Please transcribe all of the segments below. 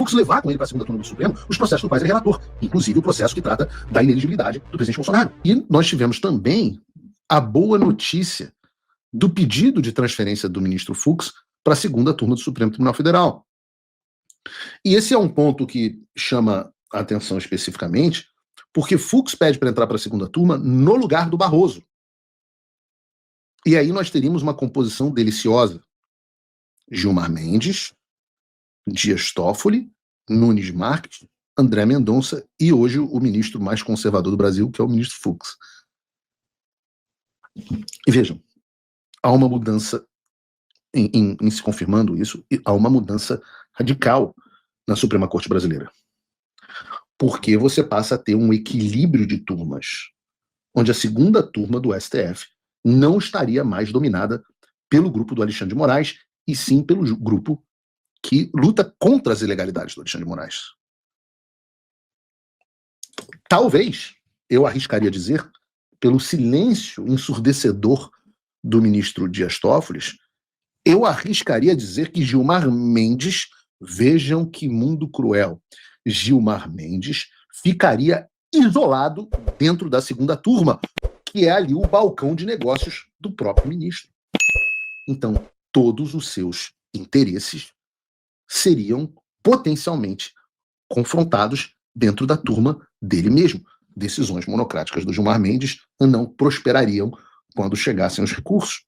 Fux levar com ele para a segunda turma do Supremo os processos do quais ele é relator, inclusive o processo que trata da inelegibilidade do presidente Bolsonaro. E nós tivemos também a boa notícia do pedido de transferência do ministro Fux para a segunda turma do Supremo Tribunal Federal. E esse é um ponto que chama a atenção especificamente, porque Fux pede para entrar para a segunda turma no lugar do Barroso. E aí nós teríamos uma composição deliciosa. Gilmar Mendes, Dias Toffoli, Nunes Marques, André Mendonça e hoje o ministro mais conservador do Brasil, que é o ministro Fux. E vejam, há uma mudança, em se confirmando isso, há uma mudança radical na Suprema Corte Brasileira. Porque você passa a ter um equilíbrio de turmas, onde a segunda turma do STF não estaria mais dominada pelo grupo do Alexandre de Moraes, e sim pelo grupo que luta contra as ilegalidades do Alexandre de Moraes. Talvez, eu arriscaria dizer, pelo silêncio ensurdecedor do ministro Dias Toffoli, eu arriscaria dizer que Gilmar Mendes, vejam que mundo cruel, Gilmar Mendes ficaria isolado dentro da segunda turma, que é ali o balcão de negócios do próprio ministro. Então, todos os seus interesses seriam potencialmente confrontados dentro da turma dele mesmo. Decisões monocráticas do Gilmar Mendes não prosperariam quando chegassem os recursos.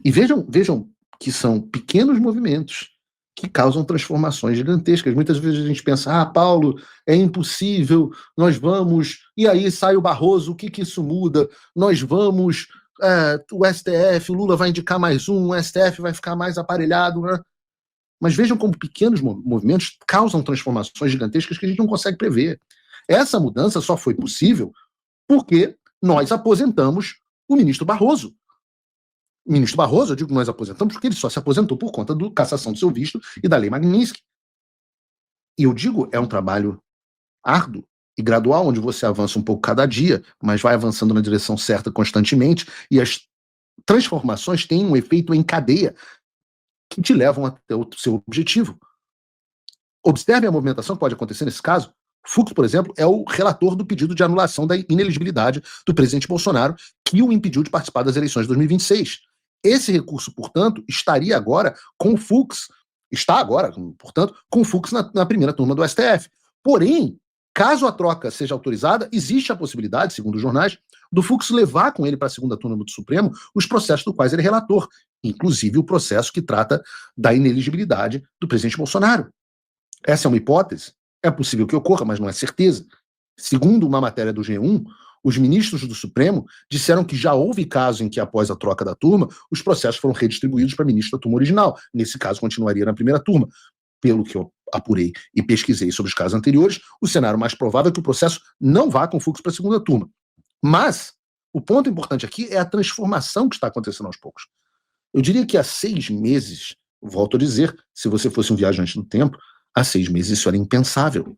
E vejam que são pequenos movimentos que causam transformações gigantescas. Muitas vezes a gente pensa, Paulo, é impossível, nós vamos, e aí sai o Barroso, o que isso muda? Nós vamos, o STF, o Lula vai indicar mais um, o STF vai ficar mais aparelhado, né? Mas vejam como pequenos movimentos causam transformações gigantescas que a gente não consegue prever. Essa mudança só foi possível porque nós aposentamos o ministro Barroso. O ministro Barroso, eu digo que nós aposentamos porque ele só se aposentou por conta da cassação do seu visto e da lei Magnitsky. E eu digo, é um trabalho árduo e gradual, onde você avança um pouco cada dia, mas vai avançando na direção certa constantemente, e as transformações têm um efeito em cadeia que te levam até o seu objetivo. Observe a movimentação que pode acontecer nesse caso. Fux, por exemplo, é o relator do pedido de anulação da inelegibilidade do presidente Bolsonaro, que o impediu de participar das eleições de 2026. Esse recurso, portanto, estaria agora com o Fux, está agora, portanto, com o Fux na primeira turma do STF. Porém, caso a troca seja autorizada, existe a possibilidade, segundo os jornais, do Fux levar com ele para a segunda turma do Supremo os processos dos quais ele é relator, inclusive o processo que trata da inelegibilidade do presidente Bolsonaro. Essa é uma hipótese, é possível que ocorra, mas não é certeza. Segundo uma matéria do G1, os ministros do Supremo disseram que já houve caso em que, após a troca da turma, os processos foram redistribuídos para ministro da turma original. Nesse caso, continuaria na primeira turma. Pelo que eu apurei e pesquisei sobre os casos anteriores, o cenário mais provável é que o processo não vá com o Fux para a segunda turma. Mas o ponto importante aqui é a transformação que está acontecendo aos poucos. Eu diria que há 6 meses, volto a dizer, se você fosse um viajante no tempo, há 6 meses isso era impensável.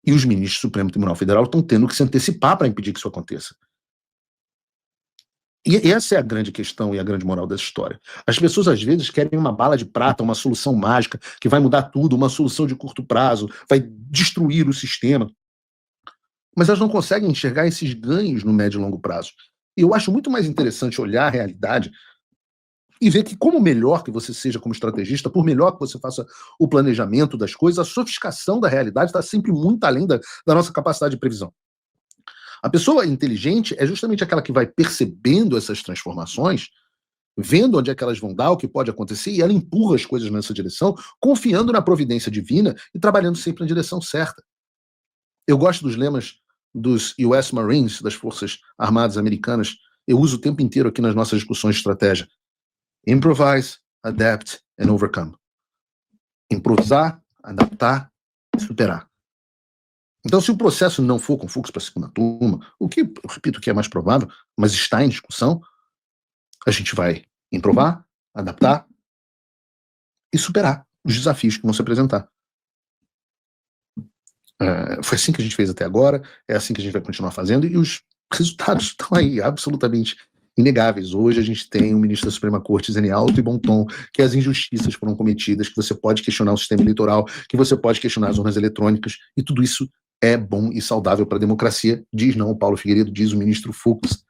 E os ministros do Supremo Tribunal Federal estão tendo que se antecipar para impedir que isso aconteça. E essa é a grande questão e a grande moral dessa história. As pessoas, às vezes, querem uma bala de prata, uma solução mágica, que vai mudar tudo, uma solução de curto prazo, vai destruir o sistema. Mas elas não conseguem enxergar esses ganhos no médio e longo prazo. E eu acho muito mais interessante olhar a realidade e ver que, como melhor que você seja como estrategista, por melhor que você faça o planejamento das coisas, a sofisticação da realidade está sempre muito além da nossa capacidade de previsão. A pessoa inteligente é justamente aquela que vai percebendo essas transformações, vendo onde é que elas vão dar, o que pode acontecer, e ela empurra as coisas nessa direção, confiando na providência divina e trabalhando sempre na direção certa. Eu gosto dos lemas dos US Marines, das Forças Armadas Americanas. Eu uso o tempo inteiro aqui nas nossas discussões de estratégia. Improvise, adapt and overcome. Improvisar, adaptar e superar. Então, se o processo não for com Fux para a segunda turma, o que, eu repito, que é mais provável, mas está em discussão, a gente vai improvar, adaptar e superar os desafios que vão se apresentar. Foi assim que a gente fez até agora, é assim que a gente vai continuar fazendo, e os resultados estão aí, absolutamente inegáveis. Hoje a gente tem um ministro da Suprema Corte dizendo em alto e bom tom que as injustiças foram cometidas, que você pode questionar o sistema eleitoral, que você pode questionar as urnas eletrônicas, e tudo isso é bom e saudável para a democracia, diz não o Paulo Figueiredo, diz o ministro Fux.